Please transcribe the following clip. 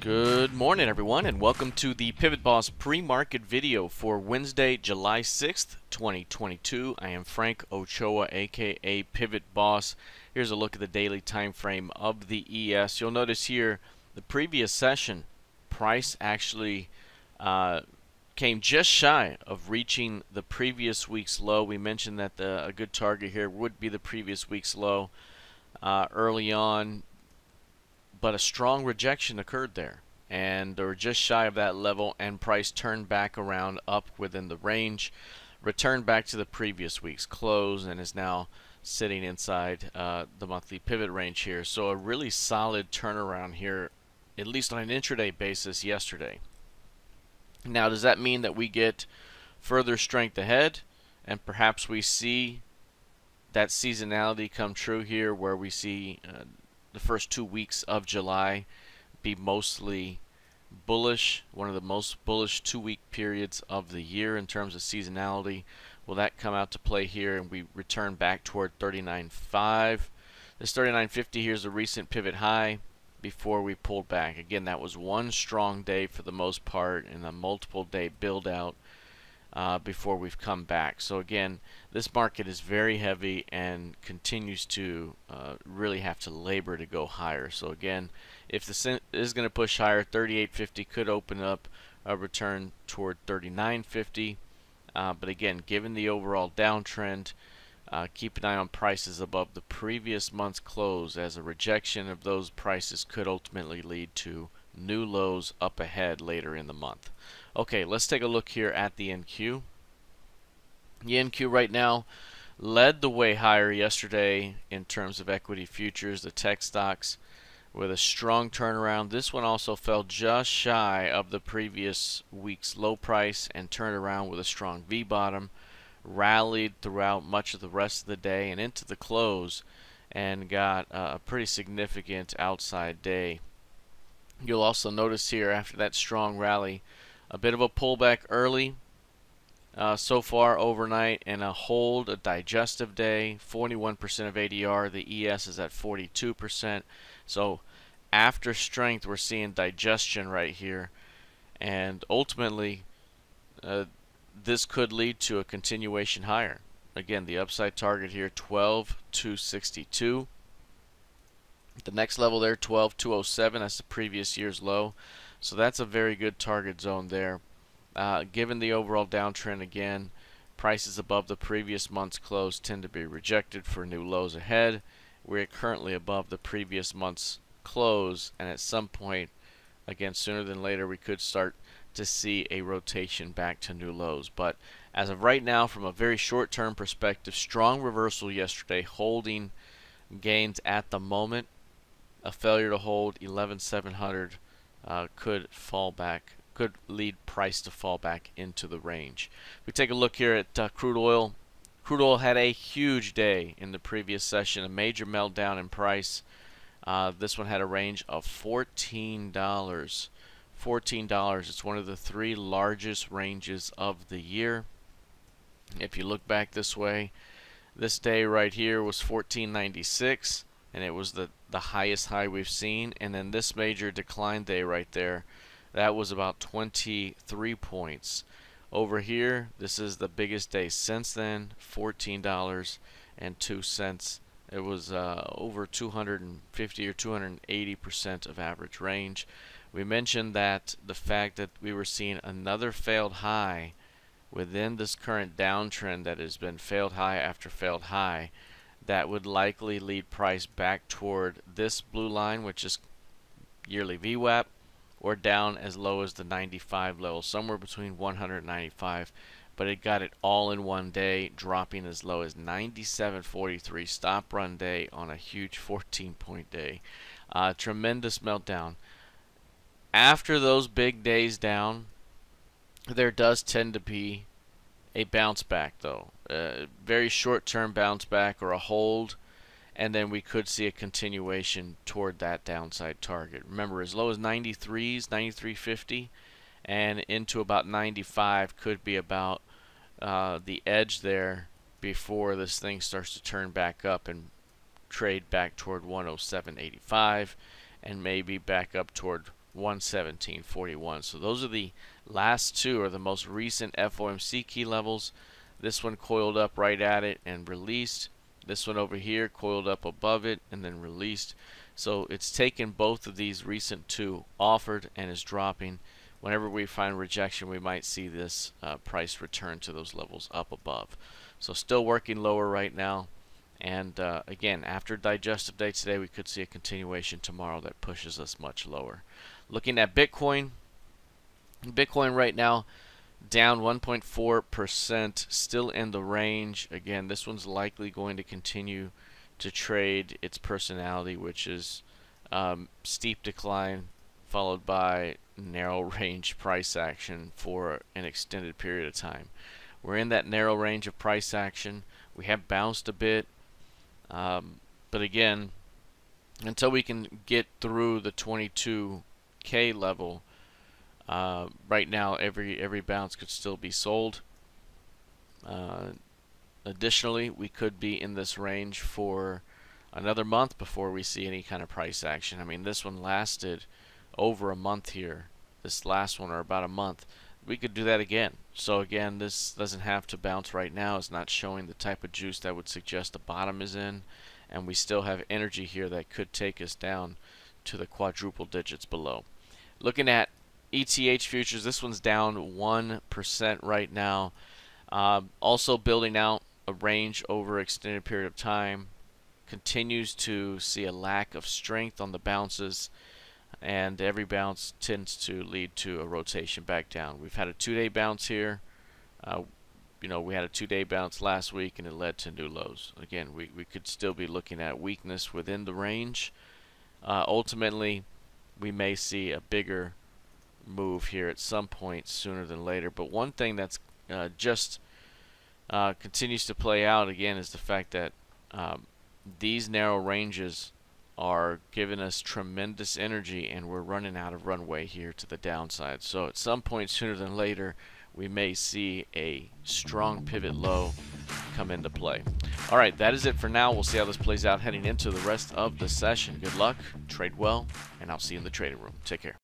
Good morning, everyone, and welcome to the PivotBoss pre-market video for Wednesday, July 6th, 2022. I am Frank Ochoa, aka PivotBoss. Here's a look at the daily time frame of the ES. You'll notice here the previous session price actually came just shy of reaching the previous week's low. We mentioned that a good target here would be the previous week's low early on, but a strong rejection occurred there, and they were just shy of that level, and price turned back around up within the range, returned back to the previous week's close, and is now sitting inside the monthly pivot range here. So a really solid turnaround here, at least on an intraday basis yesterday. Now, does that mean that we get further strength ahead, and perhaps we see that seasonality come true here, where we see the first 2 weeks of July be mostly bullish, one of the most bullish 2-week periods of the year in terms of seasonality? Will that come out to play here and we return back toward 39.5? This 39.50 here is a recent pivot high before we pulled back. Again, that was one strong day for the most part and a multiple day build out before we've come back. So again, this market is very heavy and continues to really have to labor to go higher. So again, if the Sen is going to push higher, 38.50 could open up a return toward 39.50. But again, given the overall downtrend, keep an eye on prices above the previous month's close, as a rejection of those prices could ultimately lead to new lows up ahead later in the month. Okay, let's take a look here at the NQ. The NQ right now led the way higher yesterday in terms of equity futures, the tech stocks, with a strong turnaround. This one also fell just shy of the previous week's low price and turned around with a strong V bottom, rallied throughout much of the rest of the day and into the close, and got a pretty significant outside day. You'll also notice here, after that strong rally, a bit of a pullback early so far overnight, and a digestive day. 41% of ADR. The ES is at 42%. So after strength, we're seeing digestion right here, and ultimately this could lead to a continuation higher. Again, the upside target here, 12,262. The next level there, 12,207. That's the previous year's low. So that's a very good target zone there. Given the overall downtrend, again, prices above the previous month's close tend to be rejected for new lows ahead. We're currently above the previous month's close, and at some point, again, sooner than later, we could start to see a rotation back to new lows. But as of right now, from a very short-term perspective, strong reversal yesterday, holding gains at the moment. A failure to hold 11,700 could fall back, could lead price to fall back into the range. We take a look here at crude oil. Crude oil had a huge day in the previous session, a major meltdown in price. This one had a range of $14. $14. It's one of the 3 largest ranges of the year. If you look back this way, this day right here was $14.96, and it was the highest high we've seen. And then this major decline day right there, that was about 23 points. Over here, this is the biggest day since then, $14.02. It was over 250 or 280% of average range. We mentioned that the fact that we were seeing another failed high within this current downtrend that has been failed high after failed high, that would likely lead price back toward this blue line, which is yearly VWAP, or down as low as the 95 level, somewhere between 195. But it got it all in one day, dropping as low as 97.43, stop run day on a huge 14-point day. Tremendous meltdown. After those big days down, there does tend to be a bounce back, though. Very short-term bounce back or a hold, and then we could see a continuation toward that downside target. Remember, as low as 93s, 93.50, and into about 95 could be about the edge there before this thing starts to turn back up and trade back toward 107.85 and maybe back up toward 117.41. So those are the last two, or the most recent FOMC key levels. This one coiled up right at it and released. This one over here coiled up above it and then released. So it's taken both of these recent two, offered, and is dropping. Whenever we find rejection, we might see this price return to those levels up above. So still working lower right now. And again, after digestive day today, we could see a continuation tomorrow that pushes us much lower. Looking at Bitcoin, Bitcoin right now down 1.4%, still in the range. Again, this one's likely going to continue to trade its personality, which is steep decline followed by narrow range price action for an extended period of time. We're in that narrow range of price action. We have bounced a bit, but again, until we can get through the 22K level, right now every bounce could still be sold. Additionally, we could be in this range for another month before we see any kind of price action. I mean, this one lasted over a month here. This last one, or about a month. We could do that again. So again, this doesn't have to bounce right now. It's not showing the type of juice that would suggest the bottom is in, and we still have energy here that could take us down to the quadruple digits below. Looking at ETH futures, this one's down 1% right now. Also building out a range over extended period of time. Continues to see a lack of strength on the bounces, and every bounce tends to lead to a rotation back down. We've had a 2-day bounce here. We had a 2-day bounce last week, and it led to new lows. Again, we could still be looking at weakness within the range. Ultimately, we may see a bigger move here at some point sooner than later. But one thing that's just continues to play out again is the fact that these narrow ranges are giving us tremendous energy, and we're running out of runway here to the downside. So at some point sooner than later, we may see a strong pivot low come into play. All right, that is it for now. We'll see how this plays out heading into the rest of the session. Good luck, trade well, and I'll see you in the trading room. Take care.